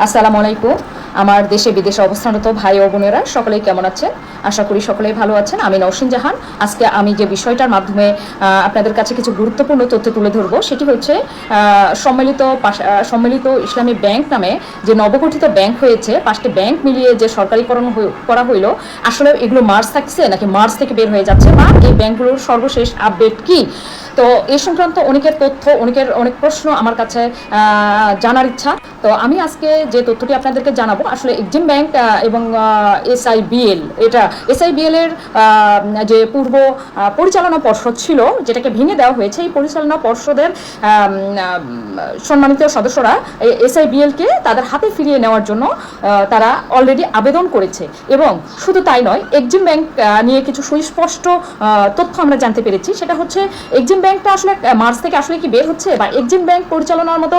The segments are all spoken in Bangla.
আসসালামু আলাইকুম। আমার দেশে বিদেশে অবস্থানরত ভাই ও বোনেরা সকলেই কেমন আছেন? আশা করি সকলেই ভালো আছেন। আমি নওশিন জাহান। আজকে আমি যে বিষয়টার মাধ্যমে আপনাদের কাছে কিছু গুরুত্বপূর্ণ তথ্য তুলে ধরব সেটি হচ্ছে সম্মিলিত ইসলামী ব্যাংক নামে যে নবগঠিত ব্যাংক হয়েছে, 5টি ব্যাংক মিলিয়ে যে সরকারিকরণ করা হইল, আসলে এগুলো মার্চ থাকছে নাকি মার্চ থেকে বের হয়ে যাচ্ছে, বা এই ব্যাংকগুলোর সর্বশেষ আপডেট কি? তো এই সংক্রান্ত অনেকের তথ্য, অনেক প্রশ্ন আমার কাছে জানার ইচ্ছা। তো আমি আজকে যে তথ্যটি আপনাদেরকে জানাবো, আসলে এক্সিম ব্যাংক এবং এসআইবিএল, এটা এসআইবিএল এর যে পূর্ব পরিচালনা পর্ষদ ছিল, যেটাকে ভেঙে দেওয়া হয়েছে, এই পরিচালনা পর্ষদের সম্মানিত সদস্যরা এসআইবিএলকে তাদের হাতে ফিরিয়ে নেওয়ার জন্য তারা অলরেডি আবেদন করেছে। এবং শুধু তাই নয়, এক্সিম ব্যাংক নিয়ে কিছু সুস্পষ্ট তথ্য আমরা জানতে পেরেছি। সেটা হচ্ছে এক্সিম ব্যাংকটা আসলে মার্চ থেকে আসলে কি বের হচ্ছে, বা এক্সিম ব্যাংক পরিচালনার মতো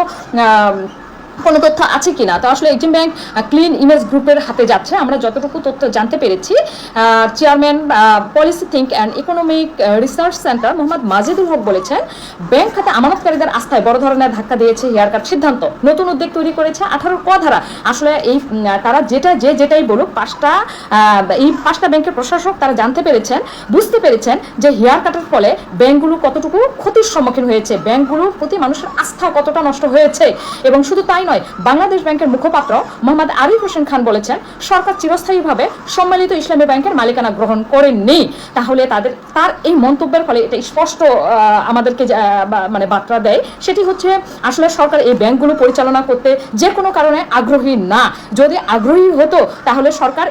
কোনো তথ্য আছে কিনা। তো আসলে এক্সিম ব্যাংক ক্লিন ইমেজ গ্রুপের হাতে যাচ্ছে, আমরা যতটুকু তথ্য জানতে পেরেছি। Chairman policy think and economic research centre Mohammad Majidul Haque বলেছেন, ব্যাংক খাতে আমানতকারীদের আস্থায় বড় ধরনের ধাক্কা দিয়েছে হেয়ার কাট সিদ্ধান্ত। নতুন উদ্যোগ তৈরি করেছে 18 ক ধারা। আসলে এই তারা যেটাই বলুক, এই 5টা ব্যাংকের প্রশাসক তারা জানতে পেরেছেন, বুঝতে পেরেছেন যে হেয়ার কাটের ফলে ব্যাংকগুলো কতটুকু ক্ষতির সম্মুখীন হয়েছে, ব্যাংকগুলোর প্রতি মানুষের আস্থা কতটা নষ্ট হয়েছে। এবং শুধু তাই নয়, বাংলাদেশ ব্যাংকের মুখপাত্র মোহাম্মদ আরিফ হোসেন খান বলেছেন, সরকার চিরস্থায়ীভাবে সম্মিলিত ইসলামী ব্যাংকের মালিকানা গ্রহণ করেননি। তাহলে তার এই মন্তব্যের ফলে এটা স্পষ্ট আমাদেরকে মানে বার্তা দেয়, সেটি হচ্ছে আসলে সরকার এই ব্যাংকগুলো পরিচালনা করতে যে কোনো কারণে আগ্রহী না। যদি আগ্রহী হতো তাহলে সরকার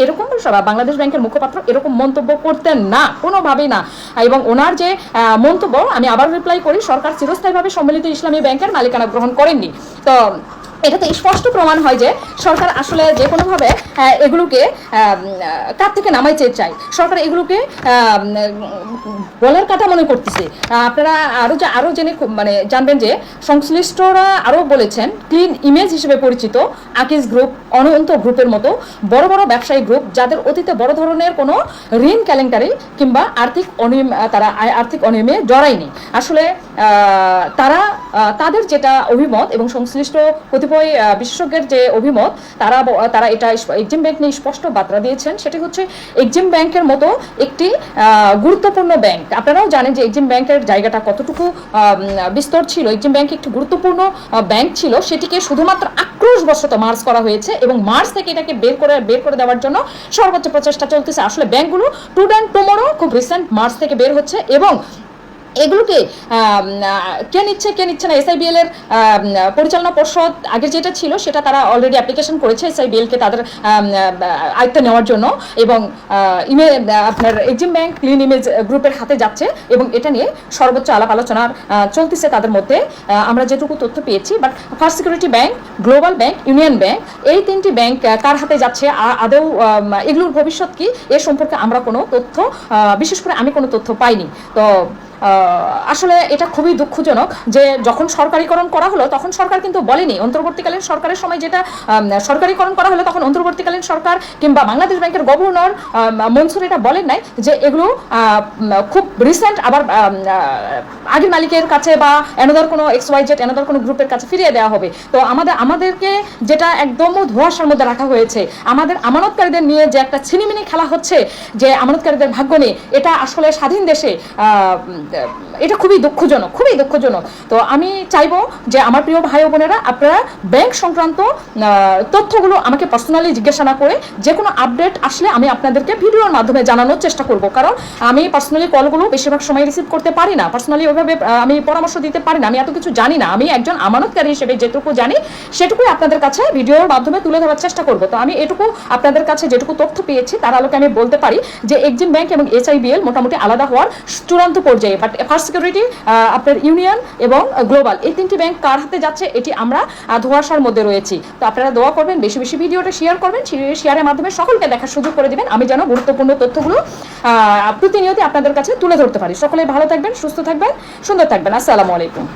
এরকম বাংলাদেশ ব্যাংকের মুখপাত্র এরকম মন্তব্য করতেন না, কোনোভাবেই না। এবং ওনার যে মন্তব্য, আমি আবার রিপ্লাই করি, সরকার চিরস্থায়ীভাবে সম্মিলিত ইসলামী ব্যাংকের মালিকানা গ্রহণ করেননি। তো এটাতে স্পষ্ট প্রমাণ হয় যে সরকার আসলে যে কোনোভাবে এগুলোকে কার থেকে নামাইতে চায়। সরকার এগুলোকে বলার কথা মনে করতেছে। আপনারা আরও জেনে মানে জানবেন যে সংশ্লিষ্টরা আরও বলেছেন, ক্লিন ইমেজ হিসেবে পরিচিত আকিজ গ্রুপ, অনন্ত গ্রুপের মতো বড় বড় ব্যবসায়ী গ্রুপ, যাদের অতীতে বড় ধরনের কোনো ঋণ কেলেঙ্কারি কিংবা আর্থিক অনিয়মে জড়ায়নি, আসলে তাদের যেটা অভিমত এবং সংশ্লিষ্ট কতিপয় বিশেষজ্ঞের যে অভিমত, তারা এটা এক্সিম ব্যাংক নিয়ে স্পষ্ট বার্তা দিয়েছেন। সেটি হচ্ছে এক্সিম ব্যাংকের মতো একটি গুরুত্বপূর্ণ ব্যাংক। আপনারাও জানেন যে এক্সিম ব্যাংকের জায়গাটা কতটুকু বিস্তর ছিল। এক্সিম ব্যাংক একটি গুরুত্বপূর্ণ ব্যাংক ছিল, সেটিকে শুধুমাত্র আক্রোশবশত মার্চ করা হয়েছে এবং মার্চ থেকে এটাকে বের করে দেওয়ার জন্য সর্বোচ্চ প্রচেষ্টা চলতেছে। আসলে ব্যাংকগুলো টুডে খুব রিসেন্ট মার্চ থেকে বের হচ্ছে, এবং এগুলোকে কে নিচ্ছে না। এসআইবিএল এর পরিচালনা পর্ষদ আগের যেটা ছিল সেটা তারা অলরেডি অ্যাপ্লিকেশন করেছে এসআইবিএলকে তাদের আয়ত্তে নেওয়ার জন্য, এবং আপনার এক্সিম ব্যাংক ক্লিন ইমেজ গ্রুপের হাতে যাচ্ছে এবং এটা নিয়ে সর্বোচ্চ আলাপ আলোচনার চলতেছে তাদের মধ্যে, আমরা যেটুকু তথ্য পেয়েছি। But first security bank, global bank, union bank, এই 3টি ব্যাংক কার হাতে যাচ্ছে, আদৌ এগুলোর ভবিষ্যৎ কি, এ সম্পর্কে আমরা কোনো তথ্য, বিশেষ করে আমি কোনো তথ্য পাইনি। তো আসলে এটা খুবই দুঃখজনক যে যখন সরকারিকরণ করা হলো তখন সরকার কিন্তু বলেনি, অন্তর্বর্তীকালীন সরকারের সময় যেটা সরকারিকরণ করা হলো তখন অন্তর্বর্তীকালীন সরকার কিংবা বাংলাদেশ ব্যাংকের গভর্নর মনসুর এটা বলেন নাই যে এগুলো খুব রিসেন্ট আবার আগের মালিকের কাছে বা অ্যানাদার কোনো XYZ অ্যানাদার কোনো গ্রুপের কাছে ফিরিয়ে দেওয়া হবে। তো আমাদেরকে যেটা একদম ধোঁয়াশার মধ্যে রাখা হয়েছে, আমাদের আমানতকারীদের নিয়ে যে একটা ছিনিমিনি খেলা হচ্ছে, যে আমানতকারীদের ভাগ্য নিয়ে, এটা আসলে স্বাধীন দেশে এটা খুবই দুঃখজনক। তো আমি চাইবো যে আমার প্রিয় ভাই ও বোনেরা, আপনারা ব্যাংক সংক্রান্ত তথ্যগুলো আমাকে পার্সোনালি জিজ্ঞাসা না করে যে কোনো আপডেট আসলে আমি আপনাদেরকে ভিডিওর মাধ্যমে জানানোর চেষ্টা করব। কারণ আমি পার্সোনালি কলগুলো বেশিরভাগ সময় রিসিভ করতে পারি না, পার্সোনালি ওইভাবে আমি পরামর্শ দিতে পারি না, আমি এত কিছু জানি না। আমি একজন আমানতকারী হিসেবে যেটুকু জানি সেটুকুই আপনাদের কাছে ভিডিওর মাধ্যমে তুলে ধরার চেষ্টা করব। তো আমি এটুকু আপনাদের কাছে যেটুকু তথ্য পেয়েছি তার আলোকে আমি বলতে পারি যে এক্সিম ব্যাংক এবং এসআইবিএল মোটামুটি আলাদা হওয়ার চূড়ান্ত পর্যায়ে। বাট ফার্স্ট সিকিউরিটি, আপনার ইউনিয়ন এবং গ্লোবাল, এই 3টি ব্যাংক কার হাতে যাচ্ছে এটি আমরা ধোঁয়াশার মধ্যে রয়েছি। তো আপনারা দোয়া করবেন, বেশি বেশি ভিডিওটা শেয়ার করবেন, শেয়ারের মাধ্যমে সকলকে দেখার সুযোগ করে দিবেন, আমি যেন গুরুত্বপূর্ণ তথ্যগুলো প্রতিনিয়ত আপনাদের কাছে তুলে ধরতে পারি। সকলে ভালো থাকবেন, সুস্থ থাকবেন, সুন্দর থাকবেন। আসসালামু আলাইকুম।